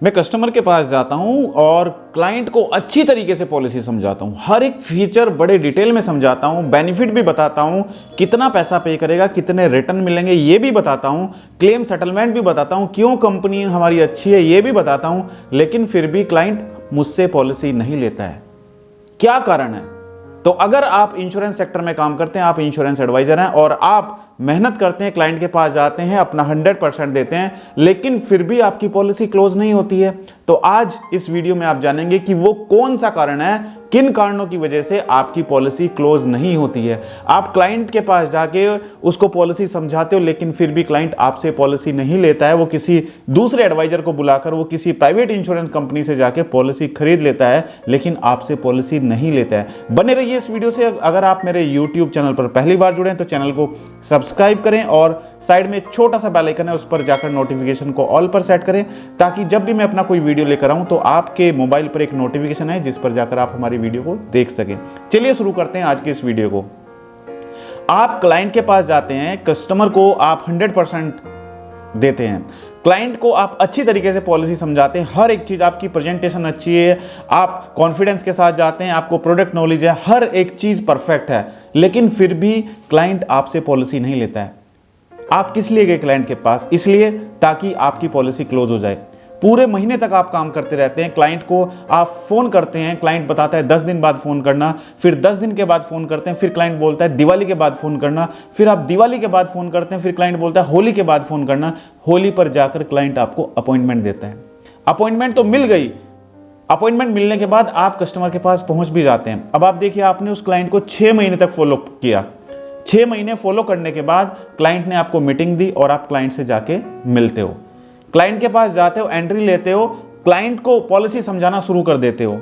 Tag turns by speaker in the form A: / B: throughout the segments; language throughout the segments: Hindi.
A: मैं कस्टमर के पास जाता हूं और क्लाइंट को अच्छी तरीके से पॉलिसी समझाता हूं, हर एक फीचर बड़े डिटेल में समझाता हूं, बेनिफिट भी बताता हूं, कितना पैसा पे करेगा, कितने रिटर्न मिलेंगे ये भी बताता हूं, क्लेम सेटलमेंट भी बताता हूं, क्यों कंपनी हमारी अच्छी है ये भी बताता हूं, लेकिन फिर भी क्लाइंट मुझसे पॉलिसी नहीं लेता है। क्या कारण है? तो अगर आप इंश्योरेंस सेक्टर में काम करते हैं, आप इंश्योरेंस एडवाइजर हैं और आप मेहनत करते हैं, क्लाइंट के पास जाते हैं, अपना 100% देते हैं, लेकिन फिर भी आपकी पॉलिसी क्लोज नहीं होती है, तो आज इस वीडियो में आप जानेंगे कि वो कौन सा कारण है, किन कारणों की वजह से आपकी पॉलिसी क्लोज नहीं होती है। आप क्लाइंट के पास जाके उसको पॉलिसी समझाते हो, लेकिन फिर भी क्लाइंट आपसे पॉलिसी नहीं लेता है, वो किसी दूसरे एडवाइजर को बुलाकर, वो किसी प्राइवेट इंश्योरेंस कंपनी से जाके पॉलिसी खरीद लेता है, लेकिन आपसे पॉलिसी नहीं लेता है। बने रहिए इस वीडियो से। अगर आप मेरे यूट्यूब चैनल पर पहली बार जुड़े हैं तो चैनल को सब्सक्राइब करें और साइड में एक छोटा सा बेल आइकन है, उस पर जाकर नोटिफिकेशन को ऑल पर सेट करें, ताकि जब भी मैं अपना कोई वीडियो लेकर आऊं तो आपके मोबाइल पर एक नोटिफिकेशन है जिस पर जाकर आप हमारी वीडियो को देख सकें। चलिए शुरू करते हैं आज के इस वीडियो को। आप क्लाइंट के पास जाते हैं, कस्टमर को आप 100% देते हैं, क्लाइंट को आप अच्छी तरीके से पॉलिसी समझाते हैं, हर एक चीज, आपकी प्रेजेंटेशन अच्छी है, आप कॉन्फिडेंस के साथ जाते हैं, आपको प्रोडक्ट नॉलेज है, हर एक चीज परफेक्ट है, लेकिन फिर भी क्लाइंट आपसे पॉलिसी नहीं लेता है। आप किस लिए गए क्लाइंट के पास? इसलिए ताकि आपकी पॉलिसी क्लोज हो जाए। पूरे महीने तक आप काम करते रहते हैं, क्लाइंट को आप फोन करते हैं, क्लाइंट बताता है 10 दिन बाद फोन करना, फिर 10 दिन के बाद फोन करते हैं, फिर क्लाइंट बोलता है दिवाली के बाद फोन करना, फिर आप दिवाली के बाद फोन करते हैं, फिर क्लाइंट बोलता है होली के बाद फोन करना। होली पर जाकर क्लाइंट आपको अपॉइंटमेंट देता है, अपॉइंटमेंट तो मिल गई, अपॉइंटमेंट मिलने के बाद आप कस्टमर के पास पहुंच भी जाते हैं। अब आप देखिए, आपने उस क्लाइंट को 6 महीने तक फॉलो किया, 6 महीने फॉलो करने के बाद क्लाइंट ने आपको मीटिंग दी और आप क्लाइंट से जाके मिलते हो, क्लाइंट के पास जाते हो, एंट्री लेते हो, क्लाइंट को पॉलिसी समझाना शुरू कर देते हो,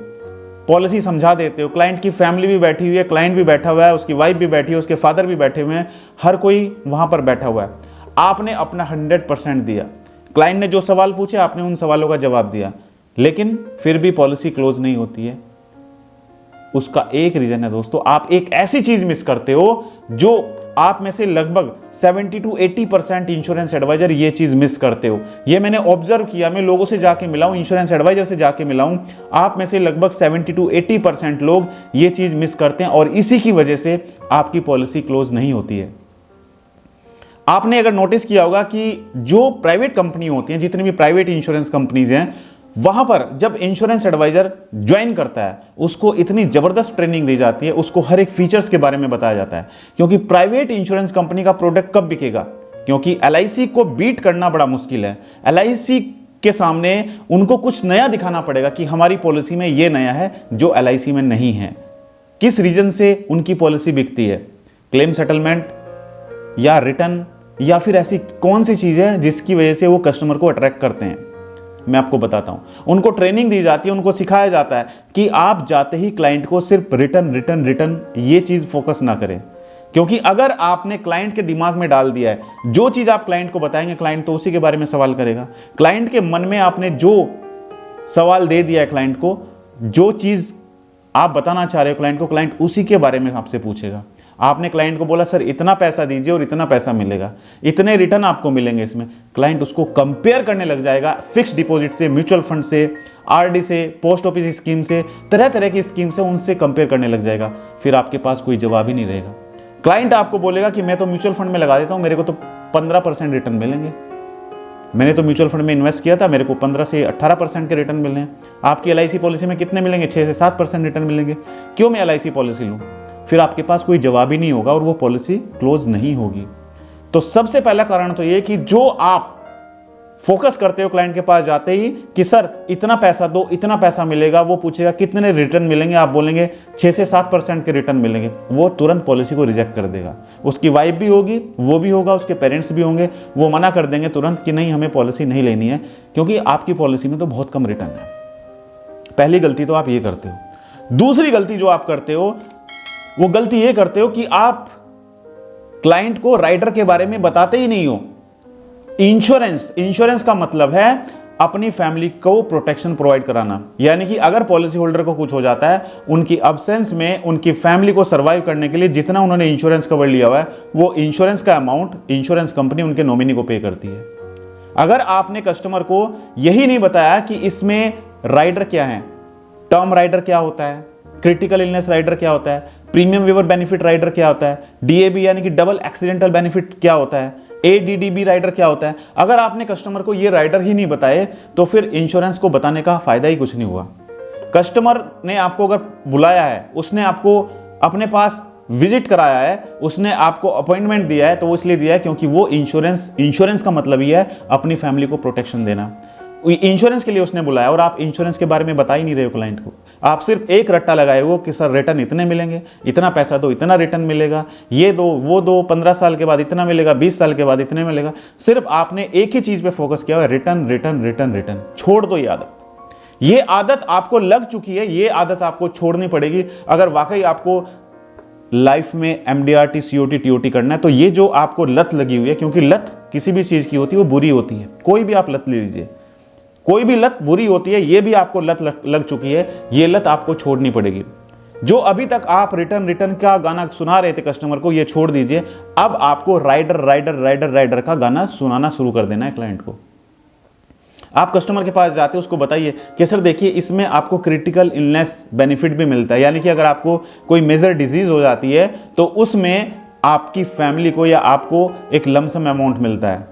A: पॉलिसी समझा देते हो। क्लाइंट की फैमिली भी बैठी हुई है, क्लाइंट भी बैठा हुआ है, उसकी वाइफ भी बैठी है, उसके फादर भी बैठे हुए हैं, हर कोई वहां पर बैठा हुआ है। आपने अपना 100% दिया, क्लाइंट ने जो सवाल पूछे आपने उन सवालों का जवाब दिया, लेकिन फिर भी पॉलिसी क्लोज नहीं होती है। उसका एक रीजन है दोस्तों, आप एक ऐसी चीज मिस करते हो जो आप में से लगभग 70 to 80% इंश्योरेंस एडवाइजर ये चीज मिस करते हो। ये मैंने ऑब्जर्व किया, मैं लोगों से जाके मिला हूं, इंश्योरेंस एडवाइजर से जाके मिला हूं, आप में से लगभग 70 to 80% लोग ये चीज मिस करते हैं और इसी की वजह से आपकी पॉलिसी क्लोज नहीं होती है। आपने अगर नोटिस किया होगा कि जो प्राइवेट कंपनी होती हैं, जितनी भी प्राइवेट इंश्योरेंस कंपनीज हैं, वहां पर जब इंश्योरेंस एडवाइजर ज्वाइन करता है उसको इतनी जबरदस्त ट्रेनिंग दी जाती है, उसको हर एक फीचर्स के बारे में बताया जाता है, क्योंकि प्राइवेट इंश्योरेंस कंपनी का प्रोडक्ट कब बिकेगा? क्योंकि LIC को बीट करना बड़ा मुश्किल है। LIC के सामने उनको कुछ नया दिखाना पड़ेगा कि हमारी पॉलिसी में यह नया है जो LIC में नहीं है। किस रीजन से उनकी पॉलिसी बिकती है? क्लेम सेटलमेंट या रिटर्न, या फिर ऐसी कौन सी चीज है जिसकी वजह से वो कस्टमर को अट्रैक्ट करते हैं? मैं आपको बताता हूं। उनको ट्रेनिंग दी जाती है, उनको सिखाया जाता है कि आप जाते ही क्लाइंट को सिर्फ रिटर्न रिटर्न रिटर्न ये चीज फोकस ना करें, क्योंकि अगर आपने क्लाइंट के दिमाग में डाल दिया है जो चीज आप क्लाइंट को बताएंगे, क्लाइंट तो उसी के बारे में सवाल करेगा। क्लाइंट के मन में आपने जो सवाल दे दिया है क्लाइंट को, जो चीज आप बताना चाह रहे हो क्लाइंट को, क्लाइंट उसी के बारे में आपसे पूछेगा। आपने क्लाइंट को बोला सर इतना पैसा दीजिए और इतना पैसा मिलेगा, इतने रिटर्न आपको मिलेंगे इसमें, क्लाइंट उसको कंपेयर करने लग जाएगा फिक्स डिपॉजिट से, म्यूचुअल फंड से, RD से, पोस्ट ऑफिस स्कीम से, तरह तरह की स्कीम से उनसे कंपेयर करने लग जाएगा। फिर आपके पास कोई जवाब ही नहीं रहेगा। क्लाइंट आपको बोलेगा कि मैं तो म्यूचुअल फंड में लगा देता हूं, मेरे को तो 15% रिटर्न मिलेंगे, मैंने तो म्यूचुअल फंड में इन्वेस्ट किया था, मेरे को 15 से 18% के रिटर्न मिलने हैं। आपकी LIC पॉलिसी में कितने मिलेंगे? 6 से 7% रिटर्न मिलेंगे। क्यों मैं LIC पॉलिसी लूं? फिर आपके पास कोई जवाब ही नहीं होगा और वो पॉलिसी क्लोज नहीं होगी। तो सबसे पहला कारण तो ये कि जो आप फोकस करते हो क्लाइंट के पास जाते ही कि सर इतना पैसा दो, इतना पैसा मिलेगा, वो पूछेगा कितने रिटर्न मिलेंगे, आप बोलेंगे 6 से 7% के रिटर्न मिलेंगे, वो तुरंत पॉलिसी को रिजेक्ट कर देगा। उसकी वाइफ भी होगी, वो भी होगा, उसके पेरेंट्स भी होंगे, वो मना कर देंगे तुरंत कि नहीं हमें पॉलिसी नहीं लेनी है, क्योंकि आपकी पॉलिसी में तो बहुत कम रिटर्न है। पहली गलती तो आप ये करते हो। दूसरी गलती जो आप करते हो वो गलती ये करते हो कि आप क्लाइंट को राइडर के बारे में बताते ही नहीं हो। इंश्योरेंस का मतलब है अपनी फैमिली को प्रोटेक्शन प्रोवाइड कराना, यानी कि अगर पॉलिसी होल्डर को कुछ हो जाता है, उनकी अब्सेंस में उनकी फैमिली को सर्वाइव करने के लिए जितना उन्होंने इंश्योरेंस कवर लिया हुआ है, वो इंश्योरेंस का अमाउंट इंश्योरेंस कंपनी उनके नॉमिनी को पे करती है। अगर आपने कस्टमर को यही नहीं बताया कि इसमें राइडर क्या है, टर्म राइडर क्या होता है, क्रिटिकल इलनेस राइडर क्या होता है, प्रीमियम वेवर बेनिफिट राइडर क्या होता है, डीएबी यानी कि डबल एक्सीडेंटल बेनिफिट क्या होता है, एडीडीबी राइडर क्या होता है, अगर आपने कस्टमर को ये राइडर ही नहीं बताए तो फिर इंश्योरेंस को बताने का फायदा ही कुछ नहीं हुआ। कस्टमर ने आपको अगर बुलाया है, उसने आपको अपने पास विजिट कराया है, उसने आपको अपॉइंटमेंट दिया है, तो वो इसलिए दिया है क्योंकि वो इंश्योरेंस का मतलब ही है अपनी फैमिली को प्रोटेक्शन देना। इंश्योरेंस के लिए उसने बुलाया और आप इंश्योरेंस के बारे में बता ही नहीं रहे हो क्लाइंट को। आप सिर्फ एक रट्टा लगाए हो कि सर रिटर्न इतने मिलेंगे, इतना पैसा दो, इतना रिटर्न मिलेगा, ये दो वो दो, 15 साल के बाद इतना मिलेगा, 20 साल के बाद इतने मिलेगा। सिर्फ आपने एक ही चीज पे फोकस किया हुआ, रिटर्न रिटर्न रिटर्न रिटर्न। छोड़ दो ये आदत। ये आदत आपको लग चुकी है, ये आदत आपको छोड़नी पड़ेगी अगर वाकई आपको लाइफ में एमडीआरटी, सीओटी, टीओटी करना है। तो ये जो आपको लत लगी हुई है, क्योंकि लत किसी भी चीज की होती है वो बुरी होती है, कोई भी आप लत ले लीजिए, कोई भी लत बुरी होती है, ये भी आपको लत लग चुकी है, ये लत आपको छोड़नी पड़ेगी। जो अभी तक आप रिटर्न रिटर्न का गाना सुना रहे थे कस्टमर को, ये छोड़ दीजिए। अब आपको राइडर राइडर राइडर राइडर का गाना सुनाना शुरू कर देना है क्लाइंट को। आप कस्टमर के पास जाते हैं, उसको बताइए कि सर देखिए इसमें आपको क्रिटिकल इलनेस बेनिफिट भी मिलता है, यानी कि अगर आपको कोई मेजर डिजीज हो जाती है तो उसमें आपकी फैमिली को या आपको एक लमसम अमाउंट मिलता है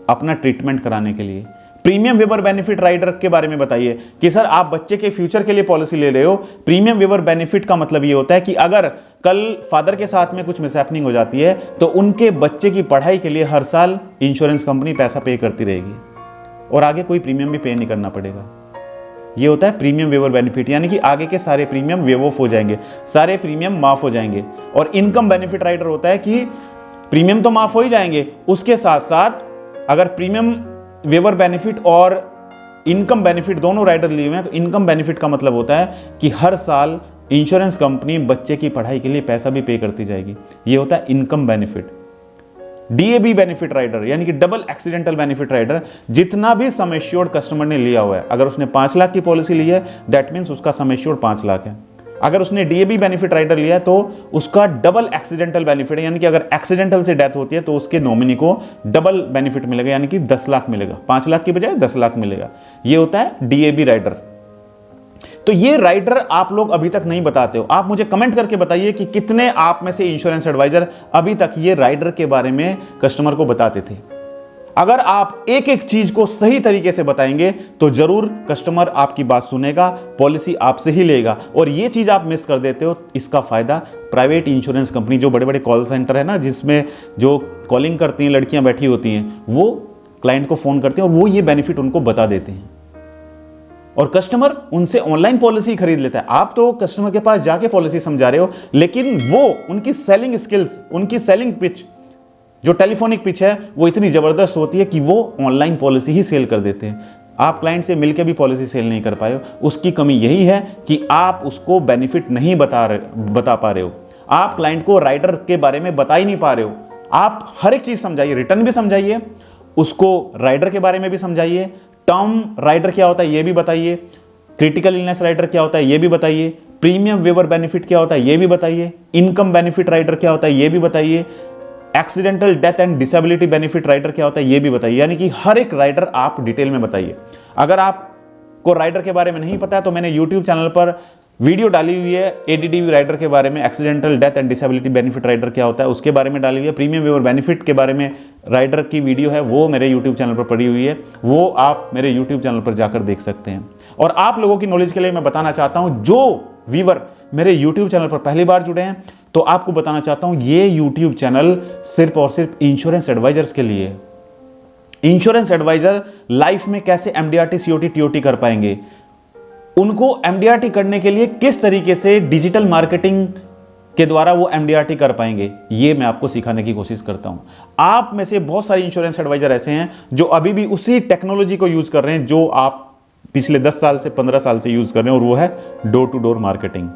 A: अपना ट्रीटमेंट कराने के लिए। प्रीमियम वेवर बेनिफिट राइडर के बारे में बताइए कि सर आप बच्चे के फ्यूचर के लिए पॉलिसी ले रहे हो। प्रीमियम वेवर बेनिफिट का मतलब ये होता है कि अगर कल फादर के साथ में कुछ मिसहैपनिंग हो जाती है तो उनके बच्चे की पढ़ाई के लिए हर साल इंश्योरेंस कंपनी पैसा पे करती रहेगी और आगे कोई प्रीमियम भी पे नहीं करना पड़ेगा। ये होता है प्रीमियम वेवर बेनिफिट, यानी कि आगे के सारे प्रीमियम वेव ऑफ हो जाएंगे, सारे प्रीमियम माफ हो जाएंगे। और इनकम बेनिफिट राइडर होता है कि प्रीमियम तो माफ हो ही जाएंगे, उसके साथ साथ अगर प्रीमियम वेवर बेनिफिट और इनकम बेनिफिट दोनों राइडर लिए हुए हैं तो इनकम बेनिफिट का मतलब होता है कि हर साल इंश्योरेंस कंपनी बच्चे की पढ़ाई के लिए पैसा भी पे करती जाएगी। ये होता है income benefit. DAB benefit rider यानी कि डबल एक्सीडेंटल बेनिफिट राइडर, जितना भी सम एश्योर्ड कस्टमर ने लिया हुआ है, अगर उसने 5 लाख की पॉलिसी ली है दैट मीन्स उसका सम एश्योर्ड 5 लाख है। अगर उसने डीएबी बेनिफिट राइडर लिया है तो उसका डबल एक्सीडेंटल बेनिफिट है, यानी कि अगर एक्सीडेंटल से डेथ होती है तो उसके नॉमिनी को डबल बेनिफिट मिलेगा, यानी कि 10 लाख मिलेगा, 5 लाख की बजाय 10 लाख मिलेगा। ये होता है डीएबी राइडर। तो ये राइडर आप लोग अभी तक नहीं बताते हो। आप मुझे कमेंट करके बताइए कि कितने आप में से इंश्योरेंस एडवाइजर अभी तक ये राइडर के बारे में कस्टमर को बताते थे। अगर आप एक एक चीज को सही तरीके से बताएंगे तो जरूर कस्टमर आपकी बात सुनेगा, पॉलिसी आपसे ही लेगा। और ये चीज आप मिस कर देते हो, इसका फायदा प्राइवेट इंश्योरेंस कंपनी, जो बड़े बड़े कॉल सेंटर है ना, जिसमें जो कॉलिंग करती हैं लड़कियां बैठी होती हैं, वो क्लाइंट को फोन करते हैं और वो ये बेनिफिट उनको बता देते हैं और कस्टमर उनसे ऑनलाइन पॉलिसी खरीद लेता है। आप तो कस्टमर के पास जाके पॉलिसी समझा रहे हो, लेकिन वो उनकी सेलिंग स्किल्स, उनकी सेलिंग पिच, जो टेलीफोनिक पिच है, वो इतनी जबरदस्त होती है कि वो ऑनलाइन पॉलिसी ही सेल कर देते हैं। आप क्लाइंट से मिलकर भी पॉलिसी सेल नहीं कर पाए हो। उसकी कमी यही है कि आप उसको बेनिफिट नहीं बता पा रहे हो। आप क्लाइंट को राइडर के बारे में बता ही नहीं पा रहे हो। आप हर एक चीज समझाइए, रिटर्न भी समझाइए, उसको राइडर के बारे में भी समझाइए, टर्म राइडर क्या होता है ये भी बताइए, क्रिटिकल इलनेस राइडर क्या होता है ये भी बताइए, प्रीमियम वेवर बेनिफिट क्या होता है ये भी बताइए, इनकम बेनिफिट राइडर क्या होता है ये भी बताइए, accidental death and disability benefit rider क्या होता है ये भी बताइए। यानी कि हर एक राइडर आप डिटेल में बताइए। अगर आपको राइडर के बारे में नहीं पता है तो मैंने यूट्यूब चैनल पर वीडियो डाली हुई है एडीडीवी राइडर के बारे में, accidental death and disability benefit rider क्या होता है उसके बारे में डाली हुई है। प्रीमियम वेवर बेनिफिट के बारे में राइडर की वीडियो है, वो मेरे यूट्यूब चैनल पर पड़ी हुई है, वो आप मेरे यूट्यूब चैनल पर जाकर देख सकते हैं। और आप लोगों की नॉलेज के लिए मैं बताना चाहता हूं, जो व्यूअर मेरे यूट्यूब चैनल पर पहली बार जुड़े हैं, तो आपको बताना चाहता हूं ये यूट्यूब चैनल सिर्फ और सिर्फ इंश्योरेंस एडवाइजर्स के लिए है। इंश्योरेंस एडवाइजर लाइफ में कैसे एमडीआरटी, सीओटी, टीओटी कर पाएंगे, उनको एमडीआरटी करने के लिए किस तरीके से डिजिटल मार्केटिंग के द्वारा वो एमडीआरटी कर पाएंगे, ये मैं आपको सिखाने की कोशिश करता हूं। आप में से बहुत सारे इंश्योरेंस एडवाइजर ऐसे हैं जो अभी भी उसी टेक्नोलॉजी को यूज कर रहे हैं जो आप पिछले 10 साल से 15 साल से यूज कर रहे हैं, और वो है डोर टू डोर मार्केटिंग।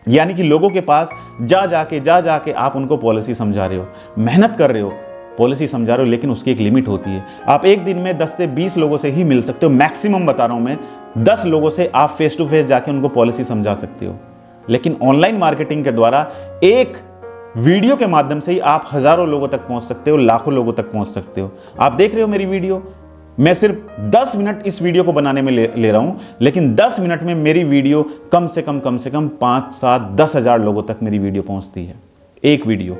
A: यानी कि लोगों के पास जा जाके आप उनको पॉलिसी समझा रहे हो, मेहनत कर रहे हो, पॉलिसी समझा रहे हो, लेकिन उसकी एक लिमिट होती है। आप एक दिन में 10 से 20 लोगों से ही मिल सकते हो, मैक्सिमम बता रहा हूं मैं, 10 लोगों से आप फेस टू फेस जाके उनको पॉलिसी समझा सकते हो। लेकिन ऑनलाइन मार्केटिंग के द्वारा एक वीडियो के माध्यम से ही आप हजारों लोगों तक पहुंच सकते हो, लाखों लोगों तक पहुंच सकते हो। आप देख रहे हो मेरी वीडियो, मैं सिर्फ 10 मिनट इस वीडियो को बनाने में ले रहा हूं, लेकिन 10 मिनट में मेरी वीडियो कम से कम 5, 7, 10 हजार लोगों तक मेरी वीडियो पहुंचती है, एक वीडियो।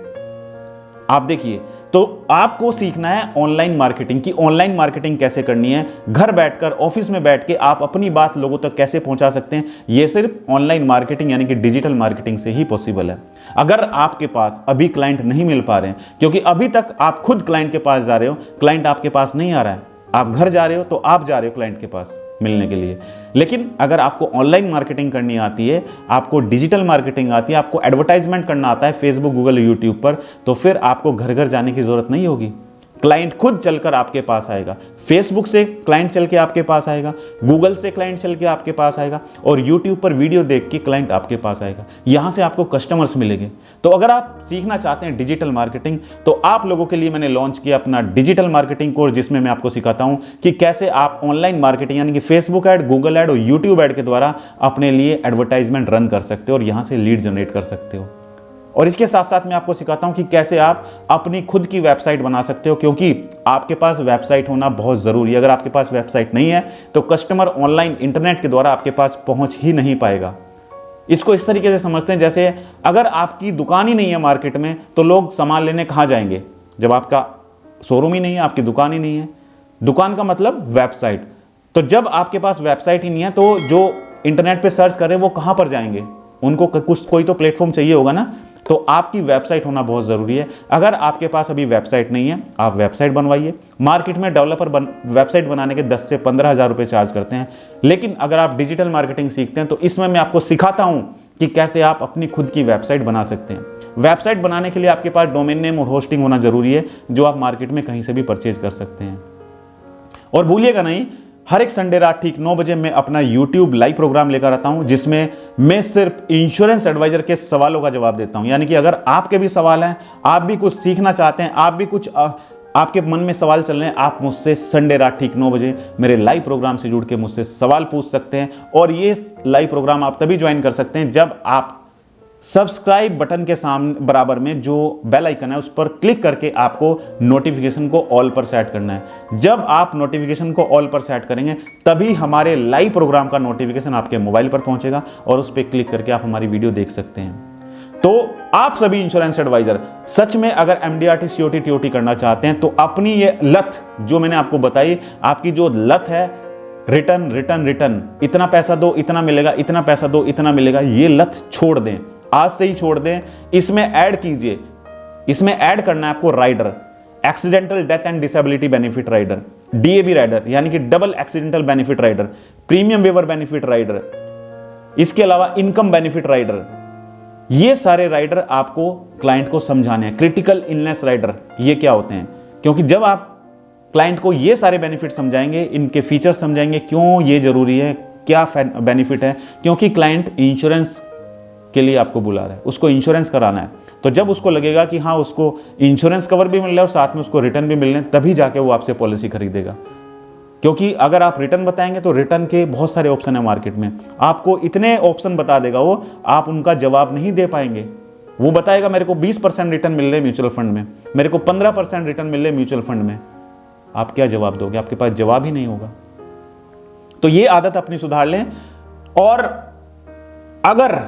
A: आप देखिए, तो आपको सीखना है ऑनलाइन मार्केटिंग की ऑनलाइन मार्केटिंग कैसे करनी है, घर बैठकर, ऑफिस में बैठ के आप अपनी बात लोगों तक कैसे पहुंचा सकते हैं। यह सिर्फ ऑनलाइन मार्केटिंग यानी कि डिजिटल मार्केटिंग से ही पॉसिबल है। अगर आपके पास अभी क्लाइंट नहीं मिल पा रहे हैं, क्योंकि अभी तक आप खुद क्लाइंट के पास जा रहे हो, क्लाइंट आपके पास नहीं आ रहा है, आप घर जा रहे हो तो आप जा रहे हो क्लाइंट के पास मिलने के लिए। लेकिन अगर आपको ऑनलाइन मार्केटिंग करनी आती है, आपको डिजिटल मार्केटिंग आती है, आपको एडवर्टाइजमेंट करना आता है फेसबुक, गूगल, यूट्यूब पर, तो फिर आपको घर घर जाने की जरूरत नहीं होगी। क्लाइंट खुद चलकर आपके पास आएगा। फेसबुक से क्लाइंट चल के आपके पास आएगा, गूगल से क्लाइंट चल के आपके पास आएगा, और यूट्यूब पर वीडियो देख के क्लाइंट आपके पास आएगा। यहां से आपको कस्टमर्स मिलेंगे। तो अगर आप सीखना चाहते हैं डिजिटल मार्केटिंग, तो आप लोगों के लिए मैंने लॉन्च किया अपना डिजिटल मार्केटिंग कोर्स, जिसमें मैं आपको सिखाता हूं कि कैसे आप ऑनलाइन मार्केटिंग यानी कि फेसबुक ऐड, गूगल ऐड और यूट्यूब ऐड के द्वारा अपने लिए एडवर्टाइजमेंट रन कर सकते हो और यहां से लीड जनरेट कर सकते हो। और इसके साथ साथ मैं आपको सिखाता हूं कि कैसे आप अपनी खुद की वेबसाइट बना सकते हो, क्योंकि आपके पास वेबसाइट होना बहुत जरूरी है। अगर आपके पास वेबसाइट नहीं है तो कस्टमर ऑनलाइन इंटरनेट के द्वारा आपके पास पहुंच ही नहीं पाएगा। इसको इस तरीके से समझते हैं, जैसे अगर आपकी दुकान ही नहीं है मार्केट में, तो लोग सामान लेने कहां जाएंगे? जब आपका शोरूम ही नहीं है, आपकी दुकान ही नहीं है। दुकान का मतलब वेबसाइट। तो जब आपके पास वेबसाइट ही नहीं है, तो जो इंटरनेट पे सर्च कर रहे हैं वो कहां पर जाएंगे? उनको कोई तो प्लेटफॉर्म चाहिए होगा ना। तो आपकी वेबसाइट होना बहुत जरूरी है। अगर आपके पास अभी वेबसाइट नहीं है, आप वेबसाइट बनवाइए। मार्केट में डेवलपर वेबसाइट बनाने के 10 से 15 हजार रुपए चार्ज करते हैं। लेकिन अगर आप डिजिटल मार्केटिंग सीखते हैं तो इसमें मैं आपको सिखाता हूं कि कैसे आप अपनी खुद की वेबसाइट बना सकते हैं। वेबसाइट बनाने के लिए आपके पास डोमेन नेम और होस्टिंग होना जरूरी है, जो आप मार्केट में कहीं से भी परचेज कर सकते हैं। और भूलिएगा नहीं, हर एक संडे रात ठीक 9 बजे मैं अपना YouTube लाइव प्रोग्राम लेकर आता हूं, जिसमें मैं सिर्फ इंश्योरेंस एडवाइजर के सवालों का जवाब देता हूं। यानी कि अगर आपके भी सवाल हैं, आप भी कुछ सीखना चाहते हैं, आप भी कुछ आपके मन में सवाल चल रहे हैं, आप मुझसे संडे रात ठीक 9 बजे मेरे लाइव प्रोग्राम से जुड़ के मुझसे सवाल पूछ सकते हैं। और ये लाइव प्रोग्राम आप तभी ज्वाइन कर सकते हैं जब आप सब्सक्राइब बटन के सामने बराबर में जो बेल आइकन है उस पर क्लिक करके आपको नोटिफिकेशन को ऑल पर सेट करना है। जब आप नोटिफिकेशन को ऑल पर सेट करेंगे तभी हमारे लाइव प्रोग्राम का नोटिफिकेशन आपके मोबाइल पर पहुंचेगा और उस पर क्लिक करके आप हमारी वीडियो देख सकते हैं। तो आप सभी इंश्योरेंस एडवाइजर सच में अगर MDRT COT TOT करना चाहते हैं तो अपनी ये लत जो मैंने आपको बताई, आपकी जो लत है रिटर्न रिटर्न रिटर्न, इतना पैसा दो इतना मिलेगा, इतना पैसा दो इतना मिलेगा, ये लत छोड़ दें, आज से ही छोड़ दें। इसमें ऐड कीजिए, इसमें ऐड करना है आपको rider, accidental death and disability benefit rider, DAB rider यानी कि double accidental benefit rider, premium waiver benefit rider, इसके अलावा इनकम बेनिफिट राइडर। ये सारे राइडर आपको क्लाइंट को समझाने हैं। क्रिटिकल इलनेस राइडर ये क्या होते हैं, क्योंकि जब आप क्लाइंट को ये सारे बेनिफिट समझाएंगे, इनके फीचर समझाएंगे, क्यों ये जरूरी है, क्या बेनिफिट है, क्योंकि क्लाइंट इंश्योरेंस के लिए आपको बुला रहा है, उसको इंश्योरेंस कराना है। तो जब उसको लगेगा कि हाँ उसको इंश्योरेंस कवर भी मिल रहा है और साथ में उसको रिटर्न भी मिल रहे हैं, तभी जाके वो आपसे पॉलिसी खरीदेगा। क्योंकि अगर आप रिटर्न बताएंगे तो रिटर्न के बहुत सारे ऑप्शन है मार्केट में, आपको इतने ऑप्शन बता देगा वो, आप उनका जवाब नहीं दे पाएंगे। वो बताएगा मेरे को 20% रिटर्न मिल रहे हैं म्यूचुअल फंड में, मेरे को 15% रिटर्न मिल रहे हैं म्यूचुअल फंड में, आप क्या जवाब दोगे? आपके पास जवाब ही नहीं होगा। तो ये आदत अपनी सुधार लें। और अगर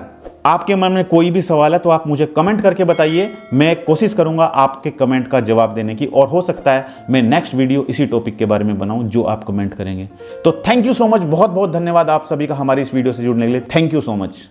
A: आपके मन में कोई भी सवाल है तो आप मुझे कमेंट करके बताइए, मैं कोशिश करूंगा आपके कमेंट का जवाब देने की, और हो सकता है मैं नेक्स्ट वीडियो इसी टॉपिक के बारे में बनाऊं जो आप कमेंट करेंगे। तो थैंक यू सो मच, बहुत बहुत धन्यवाद आप सभी का हमारी इस वीडियो से जुड़ने के लिए। Thank you so much.